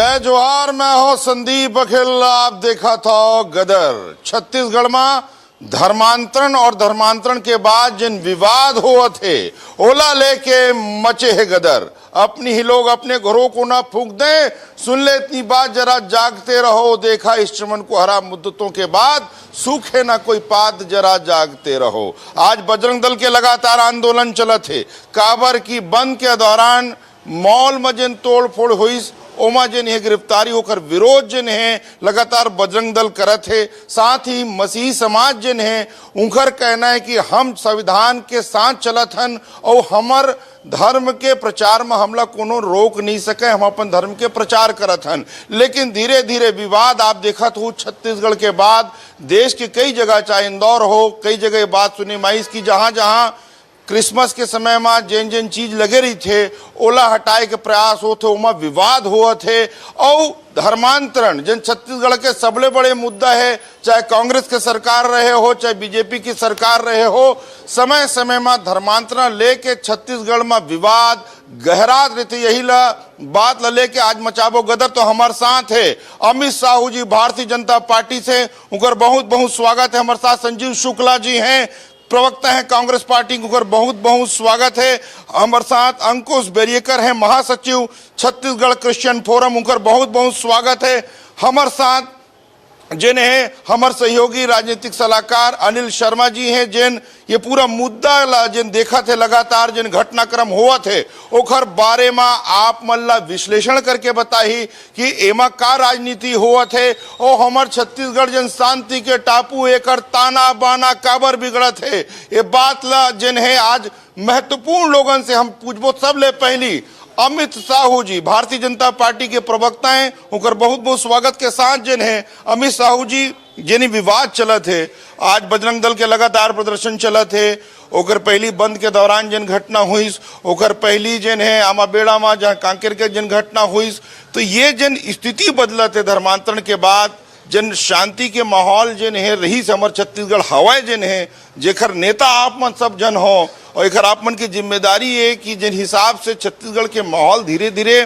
जय जोहार। मैं हूं संदीप अखिल। आप देखा था गदर। छत्तीसगढ़ में धर्मांतरण और धर्मांतरण के बाद जिन विवाद हुआ थे ओला लेके मचे है गदर। अपनी ही लोग अपने घरों को ना फूंक दें। सुन ले इतनी बात, जरा जागते रहो। देखा इस चमन को हरा मुद्दतों के बाद, सूखे ना कोई पात, जरा जागते रहो। आज बजरंग दल के लगातार आंदोलन चलत है। काबर की बंद के दौरान मॉल में जिन तोड़ फोड़ हुई ओमा जिन है गिरफ्तारी होकर विरोध जिन है लगातार बजरंग दल करत है। साथ ही मसीही समाज जिन है उनकर कहना है कि हम संविधान के साथ चलत हन और हमर धर्म के प्रचार में हमला कोनो रोक नहीं सके। हम अपन धर्म के प्रचार करत हन। लेकिन धीरे धीरे विवाद आप देखत हो छत्तीसगढ़ के बाद देश के कई जगह, चाहे इंदौर हो, कई जगह बात सुनी माइस की जहां जहां क्रिसमस के समय में जिन जिन चीज लगे रही थे ओला हटाए के प्रयास होते उमा विवाद हुआ थे। और धर्मांतरण जिन छत्तीसगढ़ के सबले बड़े मुद्दा है, चाहे कांग्रेस के सरकार रहे हो चाहे बीजेपी की सरकार रहे हो, समय समय में धर्मांतरण लेके छत्तीसगढ़ में विवाद गहरा रहते। यही ला बात ला लेके आज मचाबो गदर। तो हमारे साथ है अमित साहू जी भारतीय जनता पार्टी से, उनका बहुत बहुत स्वागत है। हमारे साथ संजीव शुक्ला जी हैं, प्रवक्ता हैं कांग्रेस पार्टी, को बहुत बहुत स्वागत है। हमारे साथ अंकुश बेरियकर हैं, महासचिव छत्तीसगढ़ क्रिश्चियन फोरम, उनका बहुत बहुत स्वागत है। हमारे साथ जिन्हें हमारे सहयोगी राजनीतिक सलाहकार अनिल शर्मा जी हैं, जिन ये पूरा मुद्दा जिन देखा थे लगातार जिन घटनाक्रम हुआ थे ओखर बारे में आप मल्ला विश्लेषण करके बताही कि एमा का राजनीति हुआ थे और हमार छत्तीसगढ़ जन शांति के टापू एकर ताना बाना काबर बिगड़ा थे। ये बात ला जिन है आज महत्वपूर्ण लोगन से हम पूछबो। सब ले पहली अमित साहू जी भारतीय जनता पार्टी के प्रवक्ता हैं, उनका बहुत बहुत स्वागत के साथ जिन है अमित साहू जी जिन विवाद चलत है। आज बजरंग दल के लगातार प्रदर्शन चलत है। ओकर पहली बंद के दौरान जिन घटना हुई, ओकर पहली जिन है आमा बेड़ा में जहाँ कांकेर के जिन घटना हुई, तो ये जिन स्थिति बदलत है धर्मांतरण के बाद, जिन शांति के माहौल जिन है रही से हमारे छत्तीसगढ़ हवाए जिन है जेखर नेता आप मन सब जन हो और एक आप मन की जिम्मेदारी है कि जिन हिसाब से छत्तीसगढ़ के माहौल धीरे धीरे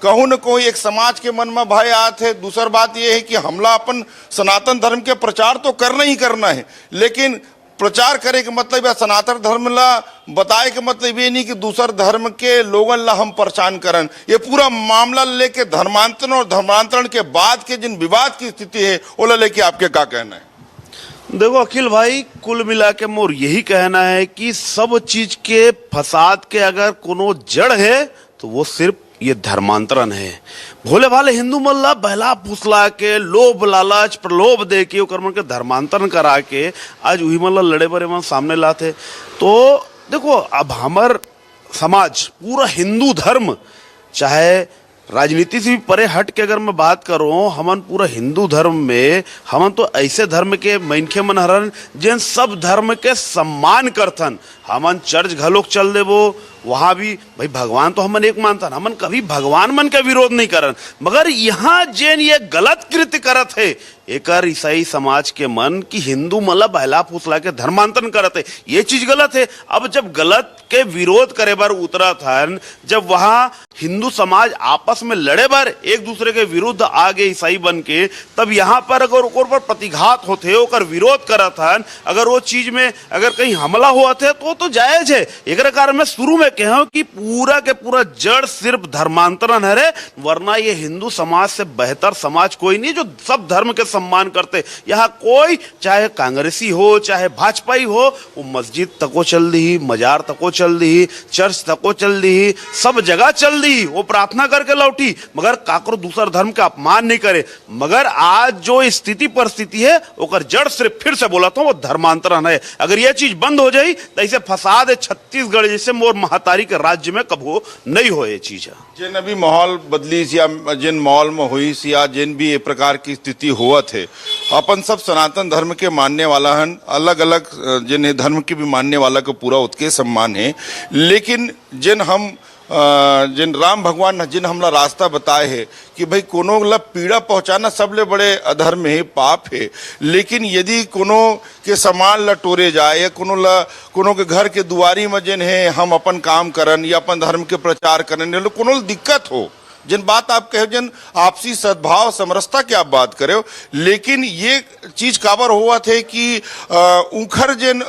कहूँ न कोई एक समाज के मन में भय आते है। दूसर बात यह है कि हमला अपन सनातन धर्म के प्रचार तो करना ही करना है, लेकिन प्रचार करे के मतलब या सनातन धर्म ला बताए के मतलब ये नहीं कि दूसर धर्म के लोगन ला हम परेशान करन। ये पूरा मामला लेके धर्मांतरण और धर्मांतरण के बाद के जिन विवाद की स्थिति है ओला लेके आपके क्या कहना है? देखो अखिल भाई, कुल मिला के मोर यही कहना है कि सब चीज के फसाद के अगर कोनो जड़ है तो वो सिर्फ ये धर्मांतरण है। भोले भाले हिंदू मल्ला बहला फुसला के लोभ लालच प्रलोभ दे के मन के धर्मांतरण करा के आज वही मल्ला लड़े बड़े मन सामने लाते। तो देखो अब हमार समाज पूरा हिंदू धर्म, चाहे राजनीति से भी परे हट के अगर मैं बात करूं, हमन पूरा हिंदू धर्म में हमन तो ऐसे धर्म के मनखे मन हरन जिन सब धर्म के सम्मान करथन। हमन चर्च घलोक चल देवो, वहां भी भाई भगवान तो हमन एक मानतन, हमन कभी भगवान मन का विरोध नहीं करन। मगर यहाँ जेन ये गलत कृत्य करत है एकर ईसाई समाज के मन की हिंदू मला बहला फुसला के धर्मांतरण करत है, ये चीज गलत है। अब जब गलत के विरोध करे बार उतरा था, जब वहां हिंदू समाज आपस में लड़े बार एक दूसरे के विरुद्ध आ गए ईसाई बन के, तब यहाँ पर अगर ओकर पर प्रतिघात होते ओकर विरोध करत था, अगर वो चीज में अगर कहीं हमला हुआ थे तो जायज है। एक कारण मैं शुरू में कहा कि पूरा के पूरा जड़ सिर्फ धर्मांतरण है, वरना ये हिंदू समाज से बेहतर समाज कोई नहीं जो सब धर्म के सम्मान करते। यहाँ कोई चाहे कांग्रेसी हो चाहे भाजपाई हो, वो मस्जिद तको चल दी, मजार तको चल दी, चर्च तको चल दी, सब जगह चल दी, वो प्रार्थना करके लौटी, मगर काकरो दूसर धर्म का अपमान नहीं करे। मगर आज जो स्थिति परिस्थिति है ओकर जड़ सिर्फ फिर से बोला था वो धर्मांतरण है। अगर ये चीज बंद हो जाए तो ऐसे फसाद है छत्तीसगढ़ जैसे मोर महातारी के राज्य में कबो नहीं हो। ये चीज है जिन अभी माहौल बदली या जिन माहौल में हुई या जिन भी एक प्रकार की स्थिति हुआ थे, अपन सब सनातन धर्म के मानने वाला हन, अलग अलग जिन धर्म के भी मानने वाला को पूरा उत्के सम्मान है। लेकिन जिन हम जिन राम भगवान जिन हमला रास्ता बताए है कि भाई कोनो ला पीड़ा पहुंचाना सबले बड़े अधर्म है, पाप है। लेकिन यदि कोनो के सामान ला टोरे जाए या कोनो के घर के दुआरी में जिन है हम अपन काम करन या अपन धर्म के प्रचार करन, कोनो दिक्कत हो जिन बात आप कहे जिन आपसी सद्भाव समरसता की आप बात करे हो, लेकिन ये चीज काबर हुआ थे कि उखर जिन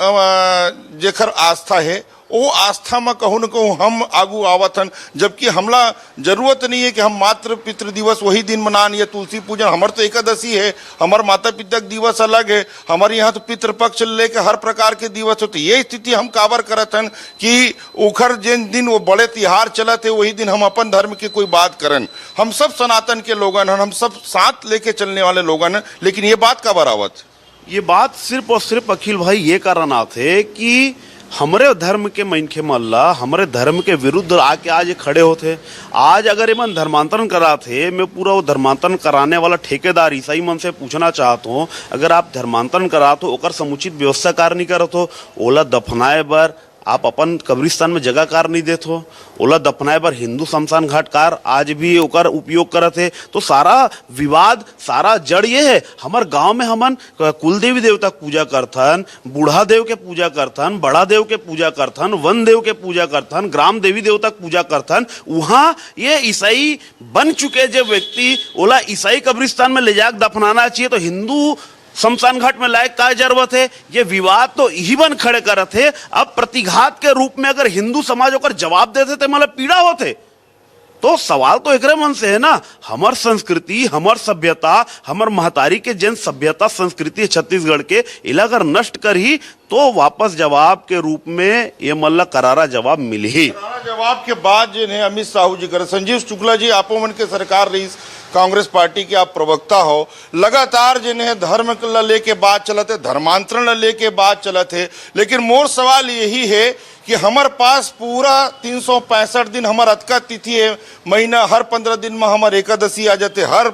जेखर आस्था है वो आस्था में कहूँ न कहूँ हम आगू आवत हन, जबकि हमला जरूरत नहीं है कि हम मातृ पितृ दिवस वही दिन मनान या तुलसी पूजन। हमार तो एकादशी है, हमार माता पिता दिवस अलग है, हमारे यहाँ तो पितृपक्ष लेके हर प्रकार के दिवस होते। ये स्थिति हम काबर करत हन कि उखर जिन दिन वो बड़े त्योहार चलत है वही दिन हम अपन धर्म की कोई बात करन। हम सब सनातन के लोगन हन, हम सब साथ लेके चलने वाले लोगन हन, लेकिन ये बात काबर आवत? ये बात सिर्फ और सिर्फ अखिल भाई ये कारण आते कि हमरे धर्म के मनखे मल्ला हमरे धर्म के विरुद्ध आके आज ये खड़े होते। आज अगर मन धर्मांतरण करा थे, मैं पूरा वो धर्मांतरण कराने वाला ठेकेदार ईसाई मन से पूछना चाहता हूँ, अगर आप धर्मांतरण करा तो ओकर समुचित व्यवस्था कार नहीं करत हो, ओला दफनाए बर आप अपन कब्रिस्तान में जगह कार नहीं देते हो, ओला दफनाए बर हिंदू शमशान घाट कार आज भी ओकर उपयोग करत है। तो सारा विवाद सारा जड़ ये है, हमार गांव में हमन कुल देवी देवता पूजा करथन, बूढ़ा देव के पूजा करथन, बड़ा देव के पूजा करथन, वन देव के पूजा करथन, ग्राम देवी देवता पूजा करथन। वहां ये ईसाई बन चुके जो व्यक्ति ओला ईसाई कब्रिस्तान में ले जाकर दफनाना चाहिए, तो हिंदू शमशान घाट में लायक का जरूरत है? ये विवाद तो यही बन खड़े करत है। अब प्रतिघात के रूप में अगर हिंदू समाज होकर जवाब देते थे मतलब पीड़ा होते, तो सवाल तो एकरे मन से है ना, हमार संस्कृति हमार सभ्यता हमार महतारी के जन सभ्यता संस्कृति छत्तीसगढ़ के इला अगर नष्ट कर ही तो वापस जवाब के रूप में ये मल्ला करारा जवाब मिले ही। करारा जवाब के बाद जिन्हें अमित साहू जी कर, संजीव शुक्ला जी आपो मन के सरकार रही कांग्रेस पार्टी के आप प्रवक्ता हो, लगातार जिन्हें धर्म ला लेके बात चलते, धर्मांतरण ला लेके बात चलते, लेकिन मोर सवाल यही है कि हमारे पास पूरा 365 दिन हमार अतका तिथि है, महीना हर 15 दिन में हमार एकादशी आ जाते, हर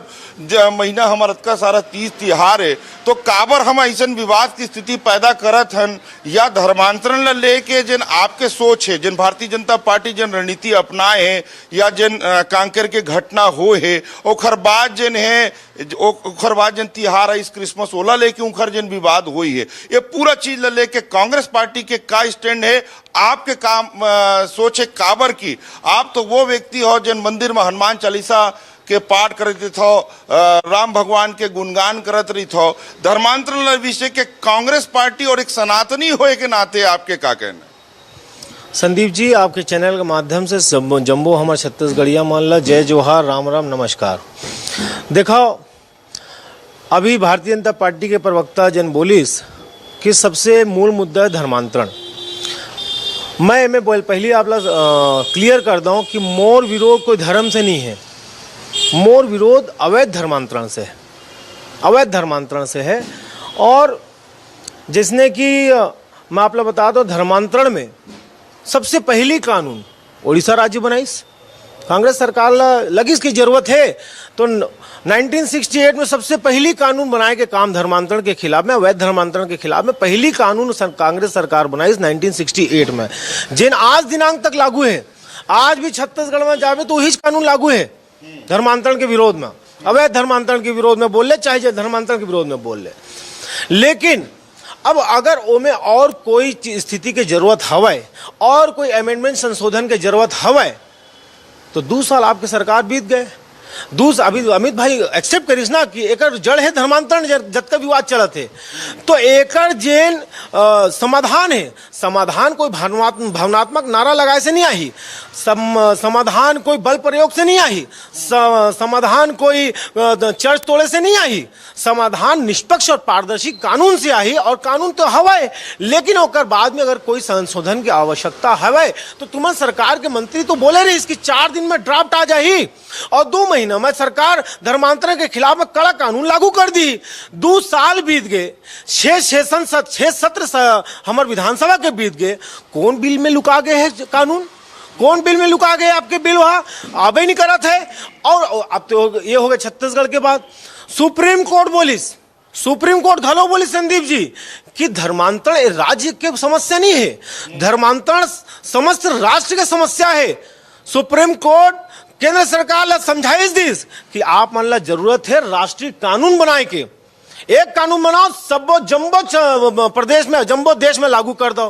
महीना हमार अतका सारा 30 तिहार है, तो काबर हम ऐसा विवाद की स्थिति पैदा करत हन? या धर्मांतरण ला लेके जिन आपके सोच है, जिन भारतीय जनता पार्टी जिन रणनीति अपनाए है, या जिन कांकेर के घटना हो है, ओखर बाद जिन है ओखर बाद जिन तिहार है इस क्रिसमस ओला लेके उखर जिन विवाद हुई है, ये पूरा चीज ला लेके कांग्रेस पार्टी के का स्टैंड है? आपके काम सोचे काबर की आप तो वो व्यक्ति हो जिन मंदिर में हनुमान चालीसा के पाठ करते थो, राम भगवान के गुणगान करत रही थो, धर्मांतरण विषय के कांग्रेस पार्टी और एक सनातनी होए के नाते आपके का कहना? संदीप जी, आपके चैनल के माध्यम से जम्बो हमारे छत्तीसगढ़िया मान ला जय जोहार, राम राम, नमस्कार। देखो, अभी भारतीय जनता पार्टी के प्रवक्ता जन बोलिस कि सबसे मूल मुद्दा है धर्मांतरण। मैं पहले आप लोग क्लियर कर दूं कि मोर विरोध कोई धर्म से नहीं है, मोर विरोध अवैध धर्मांतरण से है, अवैध धर्मांतरण से है। और जिसने कि मैं आप लोग बता दो, धर्मांतरण में सबसे पहली कानून उड़ीसा राज्य बनाइस, कांग्रेस सरकार लगी इसकी जरूरत है तो 1968 में सबसे पहली कानून बनाए के काम धर्मांतरण के खिलाफ में, अवैध धर्मांतरण के खिलाफ में पहली कानून कांग्रेस सरकार बनाई 1968 में, जिन आज दिनांक तक लागू है। आज भी छत्तीसगढ़ में जावे तो वही कानून लागू है धर्मांतरण के विरोध में, अवैध धर्मांतरण के विरोध में बोल ले, चाहे धर्मांतरण के विरोध में बोल ले। लेकिन अब अगर ओमे और कोई स्थिति की जरूरत हवे और कोई अमेंडमेंट संशोधन की जरूरत हवे तो 2 साल आपके सरकार बीत गए। अभी अमित भाई एक्सेप्ट करिस ना कि एकर जड़ है धर्मांतरण, जब का विवाद चलत है, तो एकर जेन समाधान है, समाधान कोई भावनात्मक नारा लगाए से नहीं आई, समाधान कोई बल प्रयोग से नहीं आई, समाधान कोई चर्च तोड़े से नहीं आई, समाधान निष्पक्ष और पारदर्शी कानून से आई। और कानून तो हवाए, लेकिन ओकर बाद में अगर कोई संशोधन की आवश्यकता हवाए तो तुम्हारे सरकार के मंत्री तो बोले रहे इसकी 4 दिन में ड्राफ्ट आ जाही और 2 महीना में सरकार धर्मांतरण के खिलाफ में कड़ा कानून लागू कर दी। 2 साल बीत गए, 6 सत्र हमारे विधानसभा के बीत गए, कौन बिल में लुका गए है कानून? कौन बिल में लुका गए? आपके बिल वहां आबे नहीं करा थे। और अब तो ये हो गए छत्तीसगढ़ के बाद सुप्रीम कोर्ट बोलिस, सुप्रीम कोर्ट घलो बोलिस संदीप जी कि धर्मांतरण राज्य की समस्या नहीं है, धर्मांतरण समस्त राष्ट्र की समस्या है। सुप्रीम कोर्ट केंद्र सरकार ला समझाइस दिस कि आप मान ला जरूरत है राष्ट्रीय कानून बनाए के, एक कानून बनाओ सब जम्बो प्रदेश में, जम्बो देश में लागू कर दो।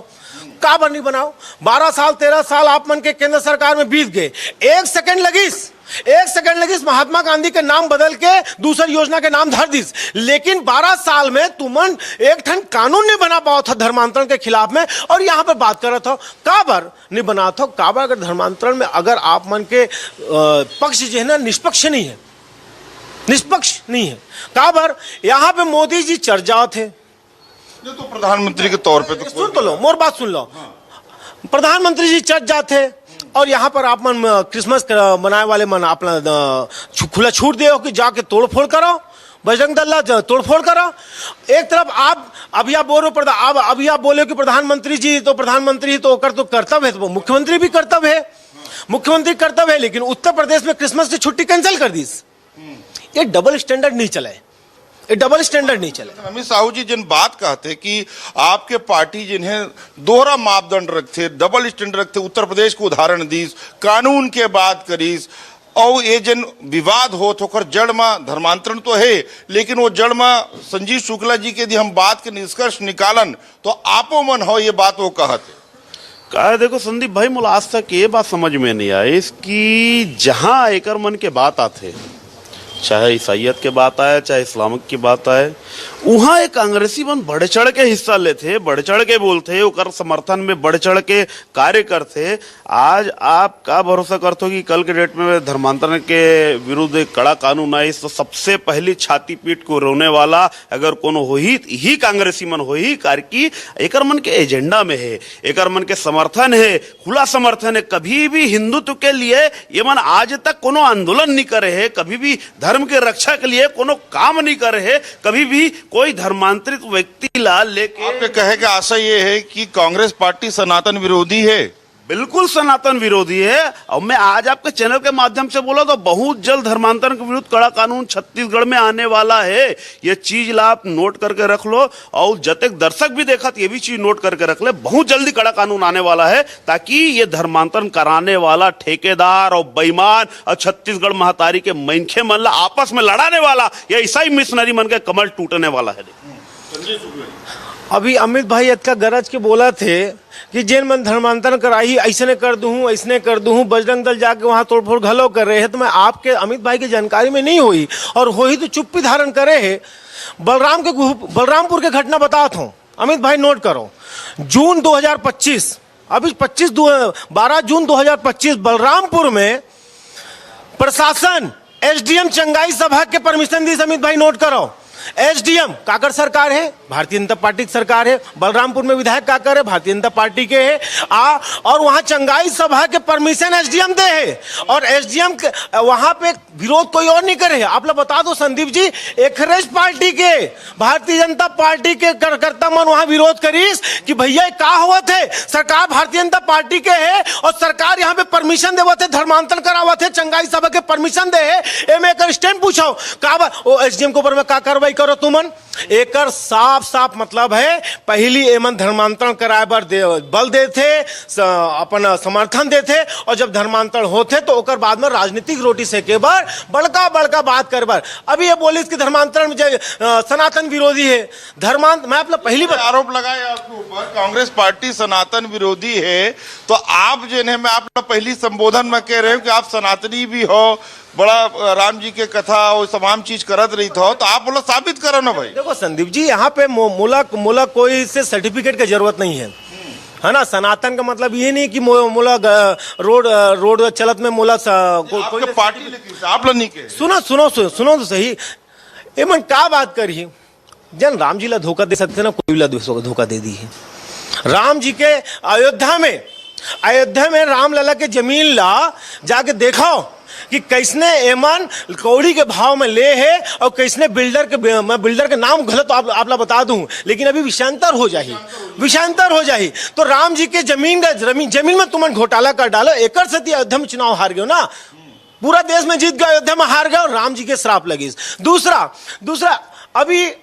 का बनी बनाओ? 12 साल 13 साल आप मन के केंद्र सरकार में बीत गए, 1 सेकंड लगिस 1 सेकंड लगी महात्मा गांधी के नाम बदल के दूसरी योजना के नाम धर दीस, लेकिन 12 साल में तुमन एक ठन कानून नहीं बना पाओ था धर्मांतरण के खिलाफ में। और यहां पर बात कर रहा था काबर नहीं बना था, काबर अगर धर्मांतरण में अगर आप मन के पक्ष जो है ना निष्पक्ष नहीं है, निष्पक्ष नहीं है। काबर यहां पे मोदी जी चर्चा थे, तो प्रधानमंत्री के तौर पे तो सुन तो लो, मोर बात सुन लो। प्रधानमंत्री जी चर्चा थे और यहाँ पर आप मन क्रिसमस मनाए वाले मन अपना खुला छूट दे हो कि जाके तोड़फोड़ करो, बजरंग दल तोड़फोड़ करो। एक तरफ आप अभी आप बोल रहे हो अभी आप बोले कि प्रधानमंत्री जी तो प्रधानमंत्री तो कर तो कर्तव्य है, तो मुख्यमंत्री भी कर्तव्य है, मुख्यमंत्री कर्तव्य है, लेकिन उत्तर प्रदेश में क्रिसमस की छुट्टी कैंसिल कर दी। ये डबल स्टैंडर्ड नहीं चला है, ये डबल स्टैंडर्ड नहीं चले। अमित साहू जी जिन बात कहते कि आपके पार्टी जिन्हें दोहरा मापदंड रखते, डबल स्टैंडर्ड रखते, उत्तर प्रदेश को उदाहरण दीस, कानून के बात करीस, और ये जन विवाद हो तो जड़ में धर्मांतरण तो है, लेकिन वो जड़ में संजीव शुक्ला जी के यदि हम बात के निष्कर्ष निकालन तो आपो मन हो ये बात वो कहते कहा। देखो संदीप भाई, मुझे आज तक ये बात समझ में नहीं आई कि जहां एकर मन के बात आते, चाहे ईसाइयत के बात आए चाहे इस्लामिक की बात आए, वहां एक कांग्रेसी मन बढ़ चढ़ के हिस्सा लेते, बढ़ चढ़ के बोलते, ओकर समर्थन में बढ़ चढ़ के कार्य करते। आज आप का भरोसा करते हो कि कल के डेट में धर्मांतरण के विरुद्ध एक कड़ा कानून आए तो सबसे पहली छाती पीट को रोने वाला अगर कोनो हो ही कांग्रेसी मन हो ही, कार की एकर मन के एजेंडा में है, एकर मन के समर्थन है, खुला समर्थन है। कभी भी हिंदुत्व के लिए ये मन आज तक कोनो आंदोलन नहीं करे है, कभी भी धर्म के रक्षा के लिए कोनो काम नहीं करे है, कभी भी कोई धर्मांतरित व्यक्ति ला लेके। आपके कहे का आशा ये है कि कांग्रेस पार्टी सनातन विरोधी है? बिल्कुल सनातन विरोधी है। और मैं आज आपके चैनल के माध्यम से बोला तो बहुत जल्द धर्मांतरण के विरुद्ध कड़ा कानून छत्तीसगढ़ में आने वाला है। ये चीज ला आप नोट करके रख लो, और जब तक दर्शक भी देखा तो ये भी चीज नोट करके रख ले, बहुत जल्दी कड़ा कानून आने वाला है, ताकि ये धर्मांतरण कराने वाला ठेकेदार और बेईमान और छत्तीसगढ़ महतारी के मनखे मन ला आपस में लड़ाने वाला या ईसाई मिशनरी मन के कमल टूटने वाला है। अभी अमित भाई इतना गरज के बोला थे कि जेन मन धर्मांतरण कराई ऐसने कर दूं, ऐसने कर दूं, बजरंग दल जाके वहां तोड़फोड़ घलो कर रहे हैं। तो मैं आपके अमित भाई की जानकारी में नहीं हुई, और होई तो चुप्पी धारण करे है। बलरामपुर के घटना बताता हूं, अमित भाई नोट करो। जून 2025, अभी 12 जून 2025 बलरामपुर में प्रशासन एसडीएम चंगाई सभा के परमिशन दी। अमित भाई नोट करो, एसडीएम काकर सरकार है, भारतीय जनता पार्टी की सरकार है। बलरामपुर में विधायक काकर है, भारतीय जनता पार्टी के है। और वहां चंगाई सभा के परमिशन एसडीएम दे है, और एसडीएम वहां पे विरोध कोई और नहीं करे। आप लोग बता दो संदीप जी, एखरेज पार्टी के भारतीय जनता पार्टी के कार्यकर्ता मन वहां विरोध करीस कि भैया का हुआ थे, सरकार भारतीय जनता पार्टी के है और सरकार यहाँ पे परमिशन देवत है, धर्मांतरण करावत है, चंगाई सभा के परमिशन दे है। एम एक स्टैंप पूछो का एसडीएम के ऊपर में का कार्रवाई करो तुमन। एकर साफ साफ मतलब है, पहली एमन धर्मांतरण कराए बर बल देते, अपन समर्थन देते, और जब धर्मांतरण होते तो ओकर बाद में राजनीतिक रोटी सेके बार बड़का बड़का बात कर बार। अभी ये बोलिस कि धर्मांतरण में सनातन विरोधी है। मैं आप पहली बार आरोप लगाए आपके ऊपर कांग्रेस पार्टी सनातन विरोधी है, तो आप जिन्हें मैं आप पहली संबोधन में कह रहे हो कि आप सनातनी भी हो, बड़ा राम जी के कथा और तमाम चीज करत रही था, तो आप बोलो साबित करो ना भाई। देखो संदीप जी, यहाँ पे मूला कोई से सर्टिफिकेट की जरूरत नहीं है ना। सनातन का मतलब ये नहीं कि मूला रोड चलत में मूला कोई पार्टी लेकिन आप लोग नहीं कहे। सुनो तो सही। ये मन क्या बात करी, जन राम जी ला धोखा दे सकते ना, कोई ला धोखा दे दी है। राम जी के अयोध्या में राम लला के जमीन ला जाके देखो कि कैसने एमन कौड़ी के भाव में ले है, और कैसने बिल्डर के नाम गलत आप ला बता दूं, लेकिन अभी विषयांतर हो जाही। तो राम जी के जमीन में तुमन घोटाला कर डालो, एकर से अयोध्या में चुनाव हार गयो ना, पूरा देश में जीत गए, अयोध्या में हार गए, और राम जी के श्राप लगी। दूसरा अभी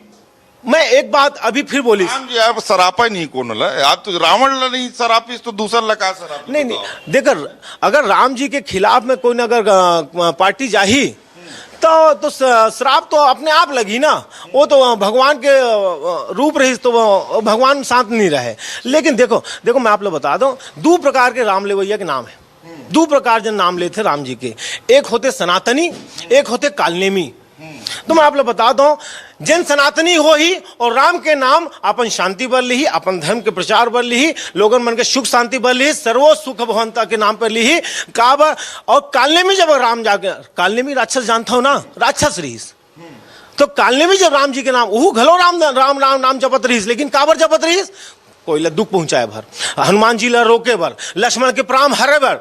मैं एक बात अभी फिर बोली, राम जी आप सरापा नहीं कौन ला, आप तो रावण ला नहीं सरापिस तो दूसरा लगा सराप नहीं देखकर अगर राम जी के खिलाफ में कोई अगर पार्टी जाही तो श्राप तो अपने आप लगी ना। वो तो भगवान के रूप रही तो भगवान शांत नहीं रहे। लेकिन देखो मैं आप लोग बता दूं, दो प्रकार के राम लेवैया के नाम है, दो प्रकार जन नाम लेते राम जी के, एक होते सनातनी, एक होते कालनेमी। तो मैं आप लोग बता दूं, जिन सनातनी हो ही और राम के नाम अपन शांति बर ली, अपन धर्म के प्रचार बर ली, लोगन मन के सुख शांति बर ली, सर्वो सुख भवंता के नाम पर ली काबर। और कालनेमी जब राम जाके, कालनेमी राक्षस जानता हो ना, राक्षस रहीस, तो कालनेमी जब राम जी के नाम वो घलो राम राम राम नाम जपत रहीस, लेकिन काबर जपत रहीस, कोई ला दुख पहुंचाए भर, हनुमान जी ला रोके बर, लक्ष्मण के प्राण हरे बर,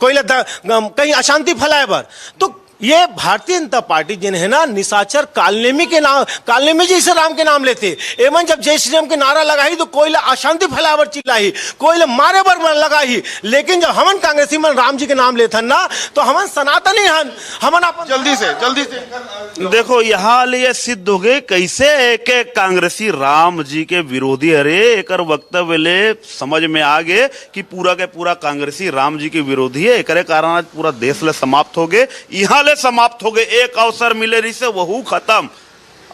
कोई ला कहीं अशांति फैलाए बर। तो ये भारतीय जनता पार्टी जिन है ना, निशाचर कालनेमी के नाम, कालनेमी जी से राम के नाम लेते एवं जब जय श्री राम के नारा लगाई तो कोई अशांति फैलावर चिल्लाई, कोई मारे बर लगाई, लेकिन जब हमन कांग्रेसी मन राम जी के नाम लेथन ना तो हमन सनातनी हन, हमन अपन जल्दी से देखो यहाँ ये सिद्ध हो गए कैसे एक कांग्रेसी राम जी के विरोधी। अरे एक वक्तव्य ले समझ में आ गए कि पूरा के पूरा कांग्रेसी राम जी के विरोधी है, एक कारण आज पूरा देश ले समाप्त हो गए, यहाँ समाप्त हो गए, एक अवसर मिले रही से वहू खत्म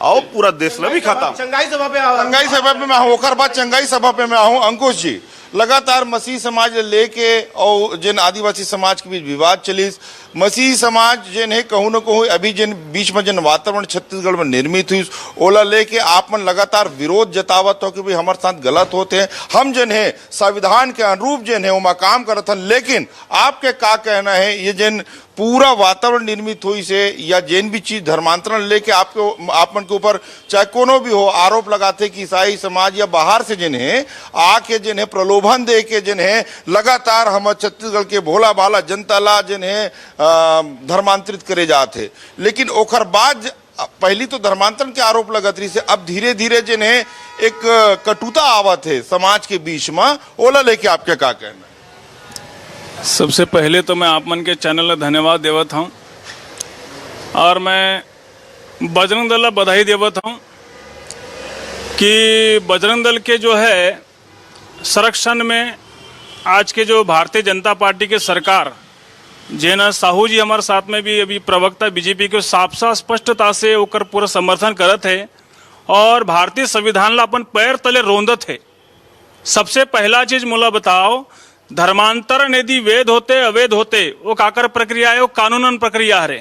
और पूरा देश भी खत्म। चंगाई सभा पे चंगाई सभा पे मैं होकर बाद चंगाई सभा पे मैं आऊं। अंकुश जी, लगातार मसीह समाज लेके और जिन आदिवासी समाज के बीच विवाद चलिस, मसीह समाज जिन है कहूँ न कहूँ अभी जिन बीच में जिन वातावरण छत्तीसगढ़ में निर्मित हुई ओला लेके आप मन लगातार विरोध जतावत हो कि भाई हमारे साथ गलत होते हैं, हम जिन है संविधान के अनुरूप जिन है वो काम करत हन, लेकिन आपके का कहना है ये जिन पूरा वातावरण निर्मित हुई से या जिन भी चीज धर्मांतरण लेके आपके आप मन के ऊपर चाहे कोनो भी हो आरोप लगाते कि ईसाई समाज या बाहर से जिन है आके जिन है प्रलोभन दे के जिन है लगातार हम छत्तीसगढ़ के भोला भाला जनता ला जिन है धर्मांतरित करे जाते, लेकिन ओखर बाद पहली तो धर्मांतरण के आरोप लगत रही से अब धीरे धीरे जिन है एक कटुता आवत है समाज के बीच में, ओला लेके आपके का कहना? सबसे पहले तो मैं आप मन के चैनल ला धन्यवाद देवत हूँ और मैं बजरंग दल ला बधाई देवत हूँ कि बजरंग दल के जो है संरक्षण में आज के जो भारतीय जनता पार्टी के सरकार जेना साहू जी हमारे साथ में भी अभी प्रवक्ता बीजेपी के साफ स्पष्टता से ओकर पूरा समर्थन करत है और भारतीय संविधान ला अपन पैर तले रोंदत है। सबसे पहला चीज मोला बताओ, धर्मांतरण यदि वैध होते अवैध होते वो काकर प्रक्रिया है, वो कानूनन प्रक्रिया है।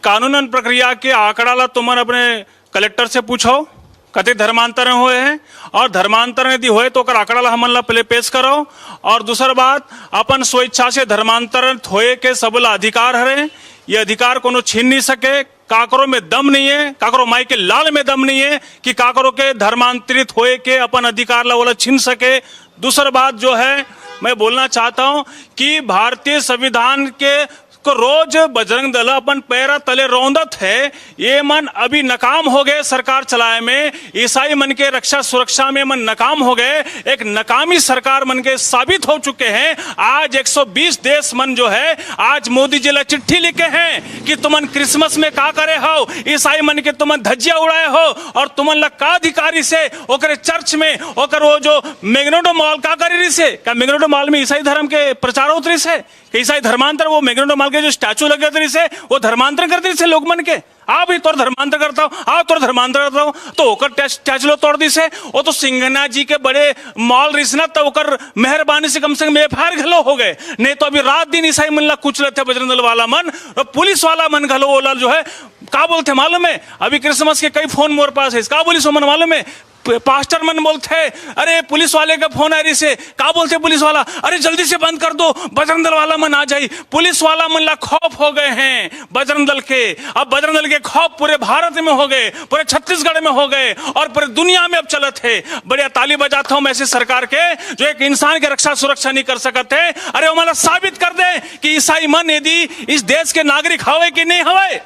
कानूनन प्रक्रिया के आंकड़ा ला तुमन अपने कलेक्टर से पूछो कते धर्मांतरण हुए हैं, और धर्मांतरण यदि होए तो आंकड़ा ला हमन ला पहले पेश करो। और दूसरा बात, अपन स्वेच्छा से धर्मांतरण होए के सबला अधिकार है, ये अधिकार कोनो छीन नहीं सके, काकरो में दम नहीं है, काकरो माई के लाल में दम नहीं है कि काकरो के धर्मांतरित होए के अपन अधिकार ला वाला छीन सके। दूसरा बात जो है मैं बोलना चाहता हूं कि भारतीय संविधान के को रोज बजरंग दल अपन पैरा तले रौंदत है, ये मन अभी नाकाम हो गए सरकार चलाए में, ईसाई मन के रक्षा सुरक्षा में मन नाकाम हो गए, एक नाकामी सरकार मन के साबित हो चुके हैं। आज 120 देश मन जो है आज मोदी जी ला चिट्ठी लिखे हैं कि तुमन क्रिसमस में का करे हो, ईसाई मन के तुमन धज्जिया उड़ाए हो और तुमन ला का अधिकारी से ओकरे चर्च में ओकर वो जो मैग्नेटो मॉल का करी रही से, क्या मैग्नेटो मॉल में ईसाई धर्म के प्रचार होत रही से, ईसाई धर्मांतर वो मैग्नेटो मॉल के जो स्टैचू लगे थे से वो धर्मांतर करते से लोग मन के आ भी तोर धर्मांतर करता हूँ, आ तोर धर्मांतर करता हूँ, तो ओकर स्टैचू तोड़ दी से वो तो सिंघना जी के बड़े मॉल रिसना तो ओकर मेहरबानी से कम एफआईआर घलो हो गए, नहीं तो अभी रात दिन ईसाई मन ला कुछ लेते बजरंग दल वाला मन और पुलिस वाला मन घलो वो जो है का बोलते मालूम है, अभी क्रिसमस के कई फोन मोर पास है, का पुलिस मन मालूम है, पास्टर मन बोलते अरे पुलिस वाले का फोन आ रही से, का बोलते पुलिस वाला अरे जल्दी से बंद कर दो बजरंग दल वाला मन आ जाए। पुलिस वाला मन ला खौफ हो गए हैं बजरंग दल के, अब बजरंग दल के खौफ पूरे भारत में हो गए, पूरे छत्तीसगढ़ में हो गए और पूरे दुनिया में अब चलत है। बढ़िया ताली बजाता हूं मैं ऐसी सरकार के जो एक इंसान की रक्षा सुरक्षा नहीं कर सकते। अरे वो मला साबित कर दे कि ईसाई मन यदि इस देश के नागरिक हवे कि नहीं हवे,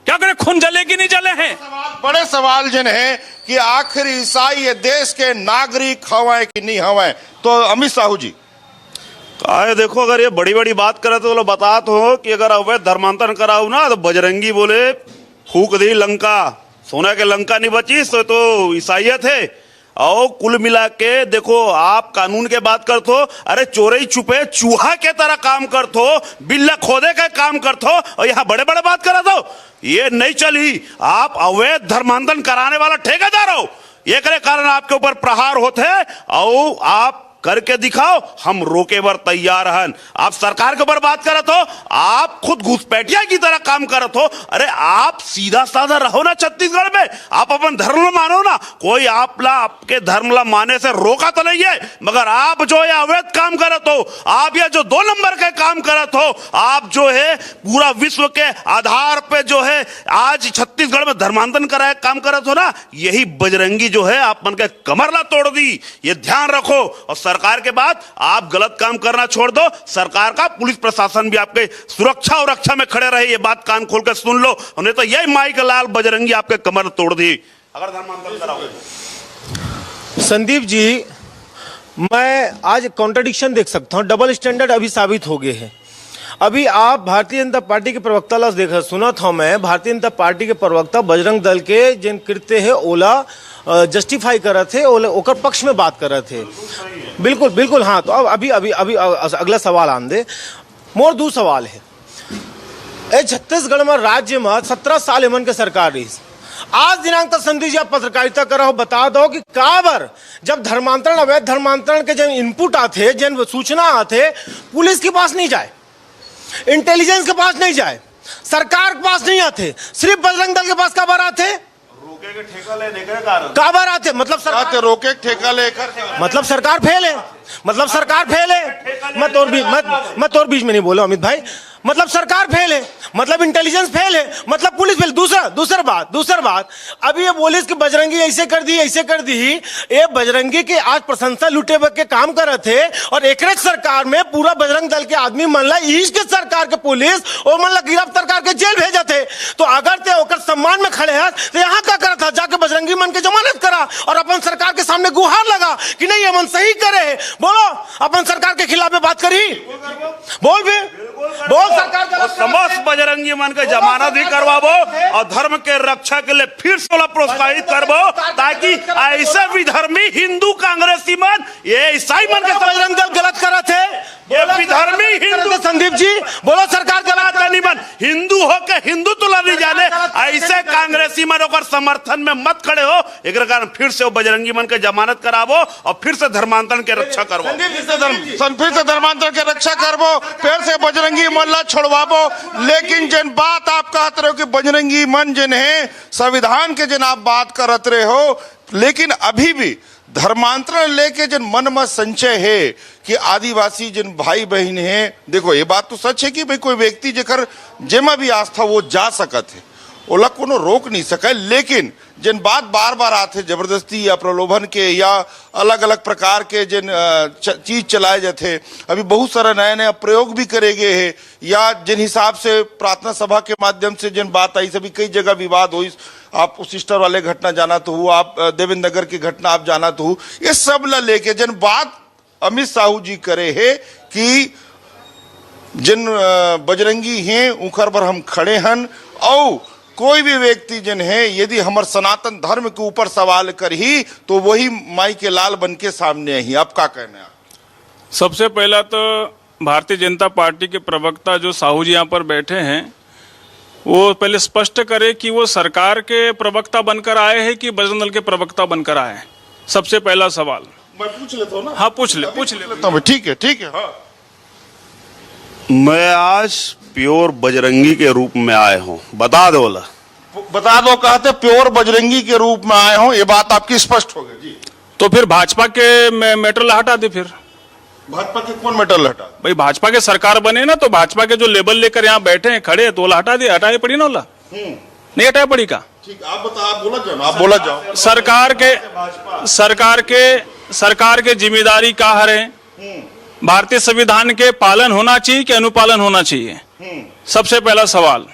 क्या करे खून जले कि नहीं जले हैं। बड़े सवाल जिन है कि आखिर ईसाई ये देश के नागरिक हवाए कि नहीं हवाए। तो अमित साहू जी आए देखो, अगर ये बड़ी बड़ी बात करे तो बोलो बता तो कि अगर अवैध धर्मांतरण कराऊ ना तो बजरंगी बोले फूक दी लंका, सोना के लंका नहीं बची तो ईसाइयत है। और कुल मिला के देखो आप कानून के बात करते हो, अरे चोरी छुपे चूहा के तरह काम करते हो, बिल्ला खोदे का काम करते हो और यहाँ बड़े बड़े बात करा दो, ये नहीं चली। आप अवैध धर्मांतरण कराने वाला ठेकेदार हो, ये करे कारण आपके ऊपर प्रहार होते हैं और आप करके दिखाओ, हम रोके बर तैयार हन। आप सरकार के ऊपर बात करत हो, आप खुद घुसपैठिया की तरह काम करत हो। अरे आप सीधा साधा रहो ना छत्तीसगढ़ में, आप अपन धर्म मानो ना, कोई आपके धर्म ला माने से रोका तो नहीं है, मगर आप जो है अवैध काम करत हो, आप यह जो 2 नंबर के काम करत हो, आप जो है पूरा विश्व के आधार पे जो है आज छत्तीसगढ़ में धर्मांतरण कराए काम करत हो ना, यही बजरंगी जो है आप मन के कमर ला तोड़ दी। ये ध्यान रखो। और सरकार के बाद आप गलत काम करना छोड़ दो, सरकार का पुलिस प्रशासन भी आपके सुरक्षा और रक्षा में खड़े रहे। ये बात कान खोल कर सुन लो, नहीं तो यही माई का लाल बजरंगी आपके कमर तोड़ दी अगर धर्मांतरण कराओगे। संदीप जी, मैं आज कॉन्ट्रडिक्शन देख सकता हूं, डबल स्टैंडर्ड अभी साबित हो गए हैं। अभी आप भारतीय जनता पार्टी के प्रवक्ता ला देखा सुना था मैं, भारतीय जनता पार्टी के प्रवक्ता बजरंग दल के जिन कृत्य है ओला जस्टिफाई कर रहे थे, ओकर पक्ष में बात कर रहे थे। बिल्कुल बिल्कुल, हाँ। तो अब अभी अभी अभी अगला सवाल आन दे। मोर दो सवाल है। ए छत्तीसगढ़ में राज्य में 17 साल एमन के सरकार रही, आज दिनांक तक संदीप जी आप पत्रकारिता कर रहो, बता दो कि काबर जब धर्मांतरण अवैध धर्मांतरण के जब इनपुट आते, जब सूचना आते, पुलिस के पास नहीं जाए, इंटेलिजेंस के पास नहीं जाए, सरकार के पास नहीं आते, सिर्फ बजरंग दल के पास काबर आते? रोके के ठेका लेने के कारण काबर आते? मतलब सरकार रोके ठेका लेकर, मतलब सरकार फेल है, मतलब सरकार फेल है। मैं तोर बीच में नहीं बोला अमित भाई, मतलब सरकार फेल है, मतलब इंटेलिजेंस फेल है, मतलब पुलिस फेल। दूसरा बात अभी ये बोलिस कि बजरंगी ऐसे कर दी, ये बजरंगी के आज प्रशंसा लुटे के काम कर रहे थे, और एक सरकार में पूरा बजरंग दल के आदमी मन ला ईस्ट के सरकार के पुलिस और मन ला गिरफ्तार करके जेल भेजा थे। तो अगर ते ओकर सम्मान में खड़े हैं तो यहाँ क्या करा था? जाके बजरंगी मन के जमानत करा और अपन सरकार के सामने गुहार लगा कि नहीं ये मन सही करे। बोलो, अपन सरकार के खिलाफ में बात करी, बोल भी बोल, सरकार का समस्त बजरंगी मन के जमानत भी करवाबो और धर्म के रक्षा के लिए फिर से प्रोत्साहित करबो, ताकि ऐसे विधर्मी हिंदू कांग्रेसी मन, ये ईसाई मन के बजरंग दल गलत करा थे, ये विधर्मी हिंदू संदीप जी बोलो, सरकार गलत नहीं मन हिंदू हो के हिंदू तुला नहीं जाने, ऐसे कांग्रेसी मन और समर्थन में मत खड़े हो। एक कारण फिर से वो बजरंगी मन के जमानत कराबो और फिर से धर्मांतरण के रक्षा करबो, फिर से धर्मांतरण के रक्षा करबो, फिर से बजरंगी मन ला छोड़वाबो। लेकिन जिन बात आप कहत रहे हो कि बजरंगी मन जिन है संविधान के जिन आप बात करत रहे हो, लेकिन अभी भी धर्मांतरण लेके जिन मन में संचय है कि आदिवासी जिन भाई बहन है, देखो ये बात तो सच है कि भाई कोई व्यक्ति जेकर जेमा भी आस्था वो जा सकत है, ओला कोनो रोक नहीं सके। लेकिन जिन बात बार बार आते जबरदस्ती या प्रलोभन के या अलग अलग प्रकार के जिन चीज चलाए जाते, अभी बहुत सारा नया नया प्रयोग भी करे गए हैं, या जिन हिसाब से प्रार्थना सभा के माध्यम से जिन बात आई, सभी कई जगह विवाद हुई। आप उस सिस्टर वाले घटना जाना तो हो, आप देवेंद्र नगर की घटना आप जाना तो हो, ये सब ला लेके जिन बात अमित साहू जी करे है कि जिन बजरंगी हैं उखर पर हम खड़े हन, और कोई भी व्यक्ति जिन है यदि हमार सनातन धर्म के ऊपर सवाल कर ही तो वही माई के लाल बन के सामने ही। आप क्या कहना है? सबसे पहला तो भारतीय जनता पार्टी के प्रवक्ता जो साहू जी यहाँ पर बैठे हैं, वो पहले स्पष्ट करे कि वो सरकार के प्रवक्ता बनकर आए हैं कि बजरंग दल के प्रवक्ता बनकर आए हैं। सबसे पहला सवाल मैं पूछ लेता हूँ ना। हाँ, पूछ लेता हूँ। ठीक है। हाँ, मैं आज प्योर बजरंगी के रूप में आए हूँ, बता दो कहते प्योर बजरंगी के रूप में आए हो, ये बात आपकी स्पष्ट हो गई जी। तो फिर भाजपा के मेटल हटा दे। फिर भाजपा के कौन मेटल हटा? भाई भाजपा के सरकार बने ना, तो भाजपा के जो लेबल लेकर यहाँ बैठे हैं खड़े हैं, तो ओला हटाए पड़ी ना, ओला नहीं हटाए पड़ी का? ठीक, आप बोला जाओ। सरकार के जिम्मेदारी का हरे, भारतीय संविधान के पालन होना चाहिए कि अनुपालन होना चाहिए, सबसे पहला सवाल।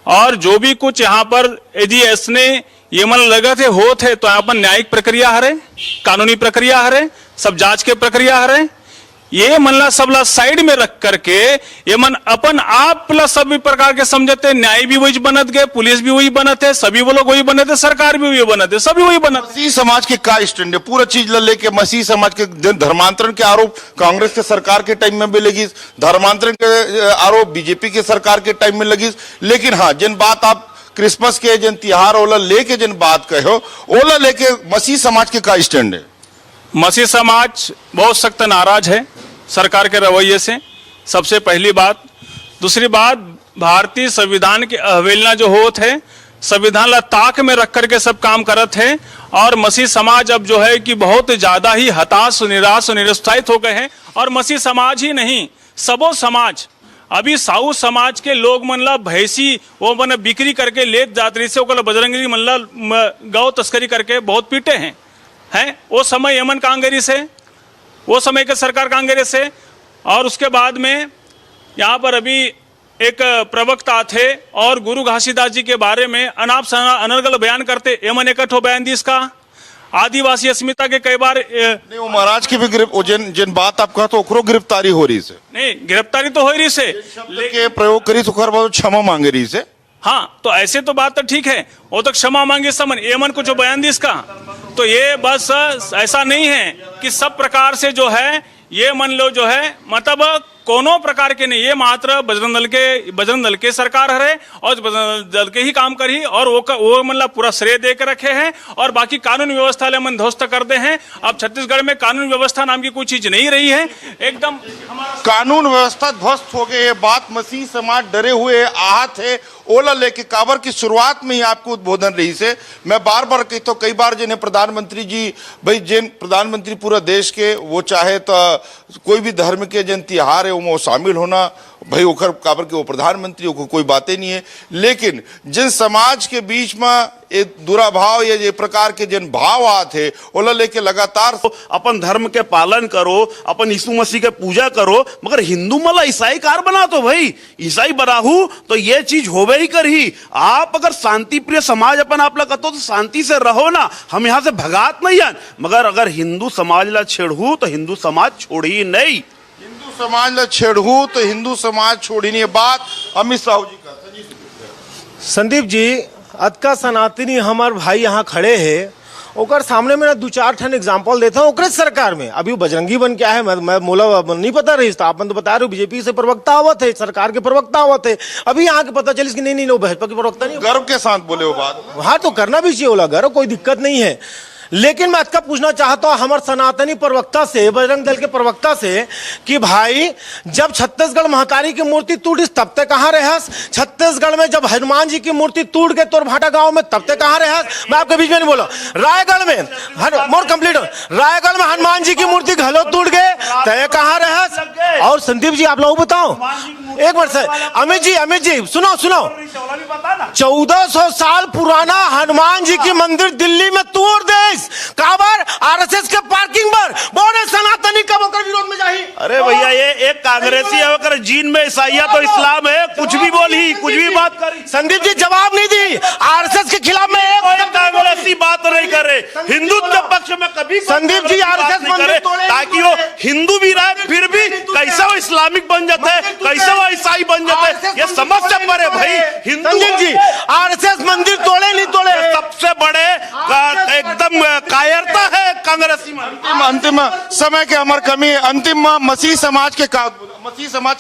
और जो भी कुछ यहाँ पर यदि ऐसने ये मन लगा थे होते तो यहाँ पर न्यायिक प्रक्रिया हरे, कानूनी प्रक्रिया हरे, सब जांच के प्रक्रिया हरे, ये मनला सबला साइड में रख करके ये मन अपन आप ला सभी प्रकार के समझते, न्याय भी वही बनत गए, पुलिस भी वही बनत है, सभी वो लोग वही बनत है, सरकार भी वही बनत है, सभी वही बनत। मसीह समाज के का स्टैंड है? पूरा चीज लेके मसीह समाज के धर्मांतरण के आरोप कांग्रेस के सरकार के टाइम में भी लगी, धर्मांतरण के आरोप बीजेपी के सरकार के टाइम में लगी। लेकिन हाँ, जिन बात आप क्रिसमस के जिन त्योहार ओला लेके जिन बात कहे हो, ओला लेके मसीह समाज के का स्टैंड है? मसीह समाज बहुत सख्त नाराज है सरकार के रवैये से, सबसे पहली बात। दूसरी बात, भारतीय संविधान की अवहेलना जो होत है, संविधान ला ताक में रख करके सब काम करत है, और मसीह समाज अब जो है कि बहुत ज्यादा ही हताश, निराश और निरुत्साहित हो गए हैं। और मसीह समाज ही नहीं, सबो समाज, अभी साहू समाज के लोग मन ला भैंसी वो मन बिक्री करके लेत जात रही से, ओकला बजरंगी मन ला गौ तस्करी करके बहुत पीटे हैं। वो समय यमन कांग्रेस है, वो समय के सरकार कांग्रेस है। और उसके बाद में यहाँ पर अभी एक प्रवक्ता थे और गुरु घासीदास जी के बारे में अनाप शनाप अनर्गल बयान करते, यमन इकट्ठो बयान दी इसका आदिवासी अस्मिता के कई बार नहीं, वो महाराज की भी जिन बात आप कहा तो ओकरो गिरफ्तारी हो रही से, नहीं गिरफ्तारी तो हो रही से, लेकिन प्रयोग करी तो खर बात क्षमा मांगे रही से। हाँ, तो ऐसे तो बात तो ठीक है, वो तो क्षमा मांगे समन, यमन को जो बयान दी इसका, तो ये बस ऐसा नहीं है कि सब प्रकार से जो है ये मन लो जो है, मतलब कोनो प्रकार के नहीं, ये मात्र बजरंग दल के सरकार है और बजरंग दल के ही काम करी, और वो मतलब पूरा श्रेय दे के रखे हैं, और बाकी कानून व्यवस्था ले मन ध्वस्त कर दे हैं। अब छत्तीसगढ़ में कानून व्यवस्था नाम की कोई चीज नहीं रही है, एकदम कानून व्यवस्था ध्वस्त हो गई। ये बात मसीह समाज डरे हुए आहत है ओला लेके काबर की शुरुआत में ही आपको उद्बोधन रही से। मैं बार बार कहता हूँ, कई बार जिन्हें प्रधानमंत्री जी, भाई जिन प्रधानमंत्री पूरा देश के, वो चाहे तो कोई भी धर्म के जिन तिहार है वो शामिल होना, भाई ओखर काबर के वो प्रधानमंत्री को कोई बातें नहीं है। लेकिन जिन समाज के बीच में एक दुराभाव या ये प्रकार के जिन भाव आते ओला लेके लगातार अपन धर्म के पालन करो, अपन यीशु मसीह के पूजा करो, मगर हिंदू मला ईसाई कार बना तो भाई ईसाई बनाहू तो ये चीज होवे ही कर ही। आप अगर शांति प्रिय समाज अपन आप लगा तो शांति से रहो ना, हम यहाँ से भगात नहीं है, मगर अगर हिंदू समाज ला छेड़ू तो हिंदू समाज छोड़ी नहीं, हिंदू समाज ला छेड़ू तो हिंदू समाज छोड़ी नहीं। बात अमित साहू जी का। संदीप जी, अतका सनातनी हमार भाई यहाँ खड़े हैं, ओकर सामने में ना दो चार ठन एग्जाम्पल देता हूँ। ओकरे सरकार में अभी वो बजरंगी बन क्या है, मैं मोला नहीं पता रही, तो आप तो बता रहे हो बीजेपी से प्रवक्ता हुआ थे, सरकार के प्रवक्ता हुआ थे, अभी यहाँ के पता चली कि नहीं वो भाजपा के प्रवक्ता नहीं। गर्व के साथ बोले वो बात, हाँ तो करना भी चाहिए बोला गर्व, कोई दिक्कत नहीं है। लेकिन मैं इसका पूछना चाहता हूं हमारे सनातनी प्रवक्ता से, बजरंग दल के प्रवक्ता से, कि भाई जब छत्तीसगढ़ महाकाली की मूर्ति टूटी तब तक कहां रहस? छत्तीसगढ़ में जब हनुमान जी की मूर्ति टूट गए तोरभाटा गांव में तब तक कहां रहस? मैं आपके बीच में नहीं बोला। रायगढ़ में मोर कंप्लीट, रायगढ़ में हनुमान जी की मूर्ति घलो टूट गए तय कहां रहस? और संदीप जी आप लोग बताओ, एक मिनट से अमित जी सुनो 1400 साल पुराना हनुमान जी की मंदिर दिल्ली में तोड़ दे काबर आरएसएस के पार्किंग पर, बोले सनातनी कब होकर विरोध में जाही? अरे भैया ये एक कांग्रेसी होकर जीन में ईसाइया तो इस्लाम है, कुछ भी बोली, कुछ भी बात करी। संदीप जी जवाब नहीं दी, आरएसएस के खिलाफ में एक कांग्रेसी बात नहीं करे, हिंदुत्व पक्ष में कभी संदीप जी आरएसएस मंदिर तोड़े, ताकि वो हिंदू भी रहे फिर भी कैसे वो इस्लामिक बन जाते हैं, कैसे वो ईसाई बन जाते हैं, ये समस्या पर है भाई। हिंदू संदीप जी आरएसएस मंदिर तोड़े नहीं तोड़े, सबसे बड़े एकदम कायरता है कांग्रेसी में। अंतिम समय के हमार कमी है, अंतिम मसीह समाज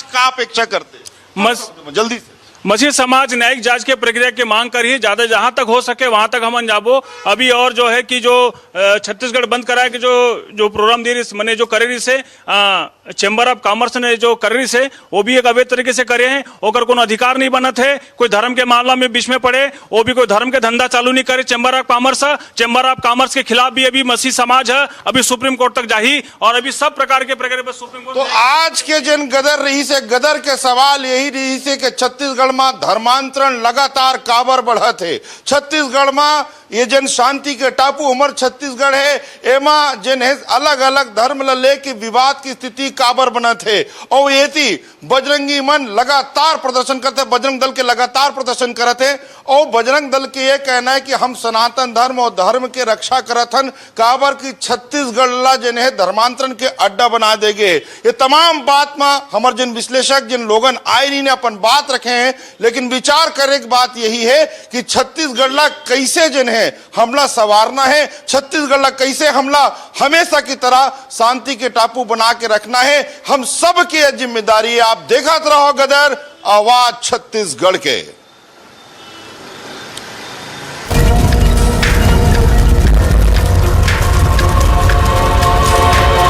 का अपेक्षा करते जल्दी से। मसीह समाज न्यायिक जांच के प्रक्रिया की मांग कर ही ज्यादा जहां तक हो सके वहां तक हम जाबो। अभी और जो है कि जो छत्तीसगढ़ बंद कराए कि जो प्रोग्राम दे रही मैंने जो करे रही से चेंबर ऑफ कॉमर्स ने जो कर रही से वो भी एक अवैध तरीके से करे हैं, ओकर कोनो अधिकार नहीं बनत है, कोई धर्म के मामला में बीच में पड़े, वो भी कोई धर्म के धंधा चालू नहीं करे। चेंबर ऑफ कॉमर्स के खिलाफ भी अभी मसीह समाज है, अभी सुप्रीम कोर्ट तक जाही, और अभी सब प्रकार के प्रक्रिया पर सुप्रीम कोर्ट। तो आज के जन गदर रही से गदर के सवाल यही रही से कि छत्तीसगढ़ में धर्मांतरण लगातार काबर बढ़त है। छत्तीसगढ़ में ये जन शांति के टापू हमार छत्तीसगढ़ है, एमा जन है अलग अलग धर्म ला लेके विवाद की स्थिति काबर बनत है। और ये थी बजरंगी मन लगातार प्रदर्शन करते, बजरंग दल के लगातार प्रदर्शन करते हैं, और बजरंग दल के ये कहना है कि हम सनातन धर्म और धर्म के रक्षा करथन, काबर की छत्तीसगढ़ ला जन है धर्मांतरण के अड्डा बना देंगे। ये तमाम बात में हमारे जिन विश्लेषक जिन लोगन आए नहीं ने अपन बात रखे हैं, लेकिन विचार करे की बात यही है कि छत्तीसगढ़ ला कैसे जन है हमला सवारना है, छत्तीसगढ़ ला कैसे हमला हमेशा की तरह शांति के टापू बना के रखना है, हम सब की जिम्मेदारी है। आप देखते रहो गदर, आवाज छत्तीसगढ़ के।